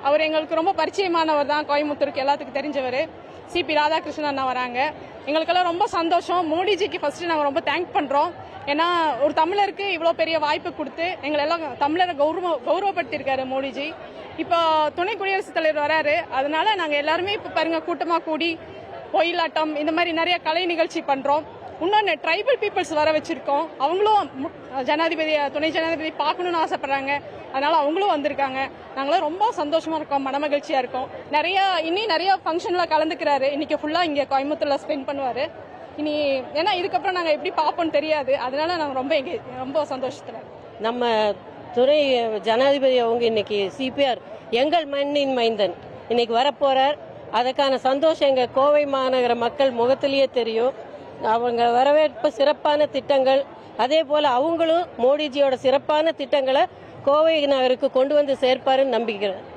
அவர் எங்களுக்கு ரொம்ப பரிச்சயமானவர் தான், கோயம்புத்தூருக்கு எல்லாத்துக்கும் தெரிஞ்சவர். சிபி ராதாகிருஷ்ணன் அண்ணா வராங்க. எங்களுக்கெல்லாம் ரொம்ப சந்தோஷம். மோடிஜிக்கு ஃபர்ஸ்ட் நாங்கள் ரொம்ப தேங்க் பண்றோம். ஏன்னா ஒரு தமிழருக்கு இவ்வளோ பெரிய வாய்ப்பு கொடுத்து எங்களை எல்லாம் தமிழரை கௌரவப்படுத்தியிருக்காரு மோடிஜி. இப்போ துணை குடியரசுத் தலைவர் வராரு, அதனால நாங்கள் எல்லாருமே இப்போ பாருங்க கூட்டமாக கூடி ஒயிலாட்டம் இந்த மாதிரி நிறைய கலை நிகழ்ச்சி பண்றோம். இன்னொன்று ட்ரைபல் பீப்புள்ஸ் வர வச்சிருக்கோம். அவங்களும் துணை ஜனாதிபதி பார்க்கணும்னு ஆசைப்படுறாங்க, அதனால அவங்களும் வந்திருக்காங்க. நாங்களும் ரொம்ப சந்தோஷமா இருக்கோம், மனமகிழ்ச்சியா இருக்கோம். நிறைய ஃபங்க்ஷன்ல கலந்துக்கிறாரு. இன்னைக்கு ஃபுல்லா இங்க கோயம்புத்தூர்ல ஸ்பெண்ட் பண்ணுவாரு. இனி ஏன்னா இதுக்கப்புறம் நாங்கள் எப்படி பார்ப்போம்னு தெரியாது, அதனால நாங்கள் ரொம்ப சந்தோஷத்துல. நம்ம துணை ஜனாதிபதி அவங்க இன்னைக்கு சிபிஆர் எங்கள் மண்ணின் மைந்தன் இன்னைக்கு வரப்போறார். அதுக்கான சந்தோஷம் எங்க கோவை மாநகர மக்கள் முகத்திலேயே தெரியும். அவங்க வரவேற்பு சிறப்பான திட்டங்கள், அதே போல அவங்களும் மோடிஜியோட சிறப்பான திட்டங்களை கோவை நகருக்கு கொண்டு வந்து சேர்ப்பாருன்னு நம்பிக்கிறேன்.